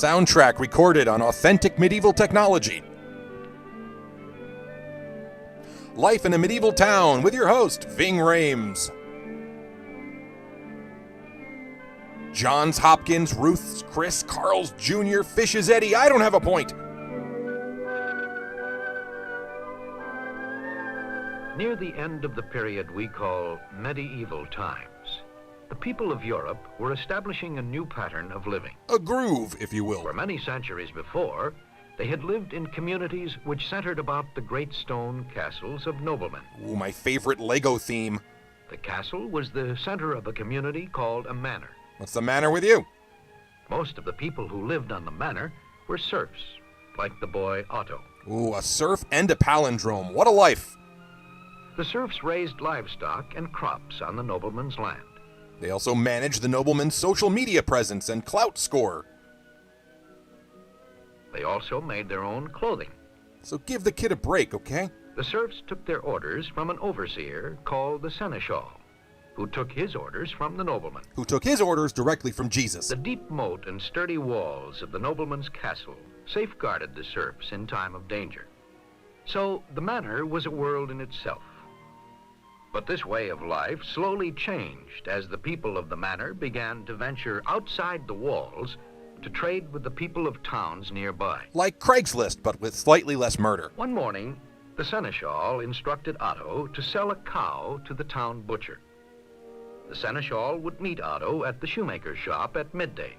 soundtrack recorded on authentic medieval technology. Life in a Medieval Town with your host, Ving Rhames. Johns Hopkins, Ruth's Chris, Carl's Jr., Fish's Eddie, I don't have a point. Near the end of the period we call medieval times, the people of Europe were establishing a new pattern of living. A groove, if you will. For many centuries before, they had lived in communities which centered about the great stone castles of noblemen. Ooh, my favorite Lego theme. The castle was the center of a community called a manor. What's the matter with you? Most of the people who lived on the manor were serfs, like the boy Otto. Ooh, a serf and a palindrome. What a life. The serfs raised livestock and crops on the nobleman's land. They also managed the nobleman's social media presence and clout score. They also made their own clothing. So give the kid a break, okay? The serfs took their orders from an overseer called the seneschal, who took his orders from the nobleman. Who took his orders directly from Jesus. The deep moat and sturdy walls of the nobleman's castle safeguarded the serfs in time of danger. So the manor was a world in itself. But this way of life slowly changed as the people of the manor began to venture outside the walls to trade with the people of towns nearby. Like Craigslist, but with slightly less murder. One morning, the seneschal instructed Otto to sell a cow to the town butcher. The seneschal would meet Otto at the shoemaker's shop at midday.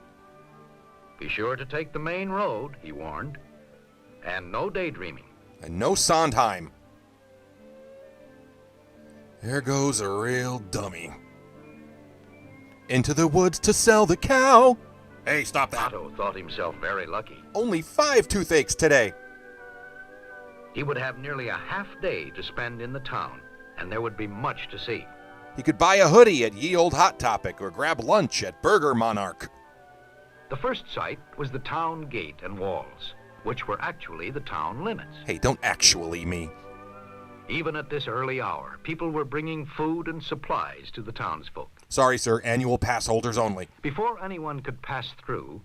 Be sure to take the main road, he warned, and no daydreaming. And no Sondheim. There goes a real dummy. Into the woods to sell the cow. Hey, stop that. Otto thought himself very lucky. Only 5 toothaches today. He would have nearly a half day to spend in the town, and there would be much to see. He could buy a hoodie at Ye Old Hot Topic or grab lunch at Burger Monarch. The first sight was the town gate and walls, which were actually the town limits. Hey, don't actually me. Even at this early hour, people were bringing food and supplies to the townsfolk. Sorry, sir, annual pass holders only. Before anyone could pass through,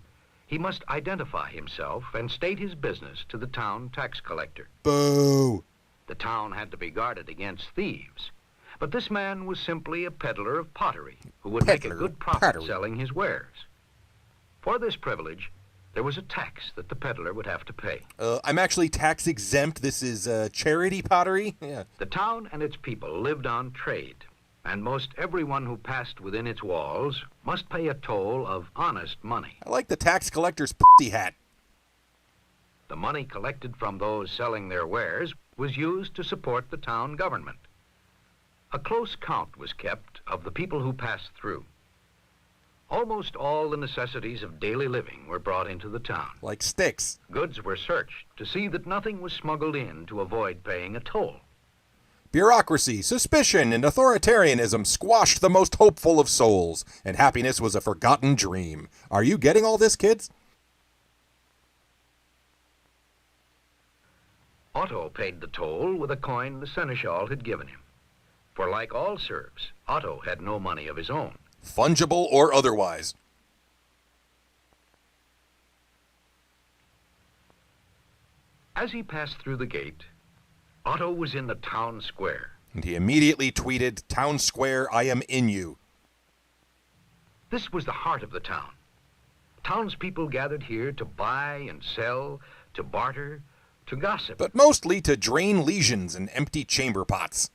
he must identify himself and state his business to the town tax collector. Boo! The town had to be guarded against thieves. But this man was simply a peddler of pottery who would make a good profit selling his wares. For this privilege, there was a tax that the peddler would have to pay. I'm actually tax exempt. This is charity pottery. Yeah. The town and its people lived on trade, and most everyone who passed within its walls must pay a toll of honest money. I like the tax collector's pussy hat. The money collected from those selling their wares was used to support the town government. A close count was kept of the people who passed through. Almost all the necessities of daily living were brought into the town. Like sticks. Goods were searched to see that nothing was smuggled in to avoid paying a toll. Bureaucracy, suspicion, and authoritarianism squashed the most hopeful of souls, and happiness was a forgotten dream. Are you getting all this, kids? Otto paid the toll with a coin the seneschal had given him. For like all serfs, Otto had no money of his own. Fungible or otherwise. As he passed through the gate, Otto was in the town square. And he immediately tweeted, "Town Square, I am in you." This was the heart of the town. Townspeople gathered here to buy and sell, to barter, to gossip. But mostly to drain lesions and empty chamber pots.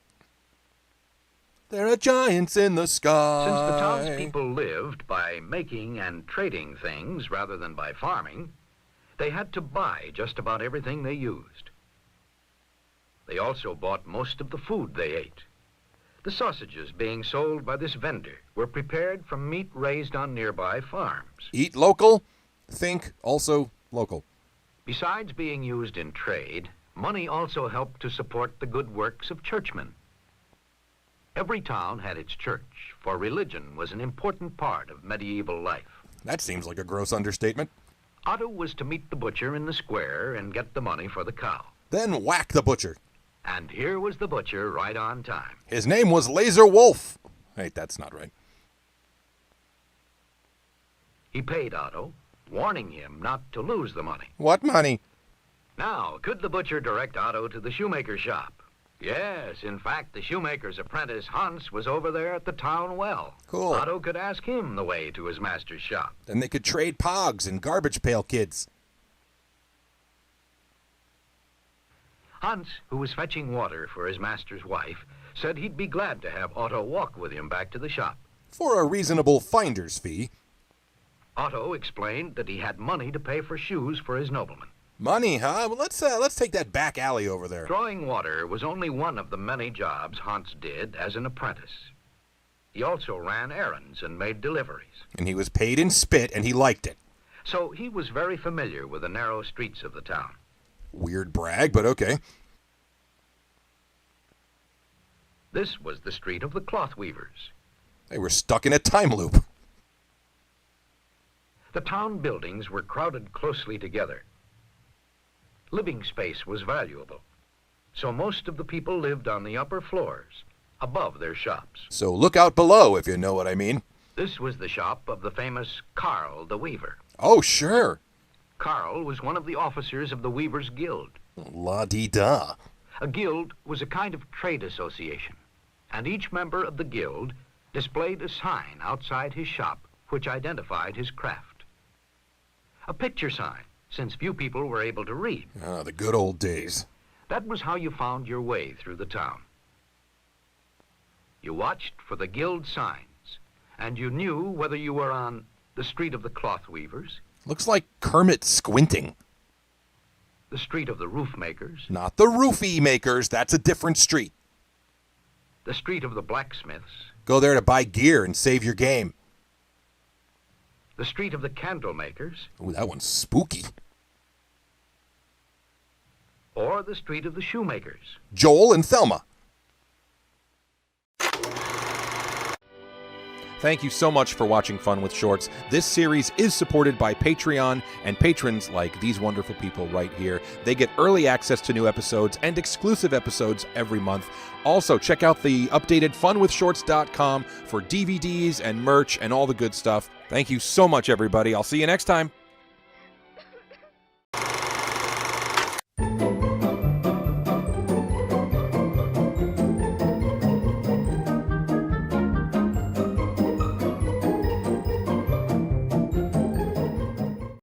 There are giants in the sky. Since the townspeople lived by making and trading things rather than by farming, they had to buy just about everything they used. They also bought most of the food they ate. The sausages being sold by this vendor were prepared from meat raised on nearby farms. Eat local, think also local. Besides being used in trade, money also helped to support the good works of churchmen. Every town had its church, for religion was an important part of medieval life. That seems like a gross understatement. Otto was to meet the butcher in the square and get the money for the cow. Then whack the butcher. And here was the butcher right on time. His name was Laser Wolf. Wait, that's not right. He paid Otto, warning him not to lose the money. What money? Now, could the butcher direct Otto to the shoemaker's shop? Yes, in fact, the shoemaker's apprentice, Hans, was over there at the town well. Cool. Otto could ask him the way to his master's shop. Then they could trade pogs and garbage pail kids. Hans, who was fetching water for his master's wife, said he'd be glad to have Otto walk with him back to the shop. For a reasonable finder's fee. Otto explained that he had money to pay for shoes for his nobleman. Money, huh? Well, let's take that back alley over there. Drawing water was only one of the many jobs Hans did as an apprentice. He also ran errands and made deliveries. And he was paid in spit, and he liked it. So he was very familiar with the narrow streets of the town. Weird brag, but okay. This was the street of the cloth weavers. They were stuck in a time loop. The town buildings were crowded closely together. Living space was valuable, so most of the people lived on the upper floors, above their shops. So look out below, if you know what I mean. This was the shop of the famous Karl the Weaver. Oh, sure. Karl was one of the officers of the Weavers' Guild. La-dee-da. A guild was a kind of trade association, and each member of the guild displayed a sign outside his shop which identified his craft. A picture sign, since few people were able to read. Ah, the good old days. That was how you found your way through the town. You watched for the guild signs, and you knew whether you were on the street of the cloth weavers, Looks like Kermit squinting. the street of the roof makers, Not the roofie makers, that's a different street. the street of the blacksmiths, Go there to buy gear and save your game. the street of the candle makers, Ooh, that one's spooky. or the street of the shoemakers. Joel and Thelma. Thank you so much for watching Fun with Shorts. This series is supported by Patreon and patrons like these wonderful people right here. They get early access to new episodes and exclusive episodes every month. Also, check out the updated funwithshorts.com for DVDs and merch and all the good stuff. Thank you so much, everybody. I'll see you next time.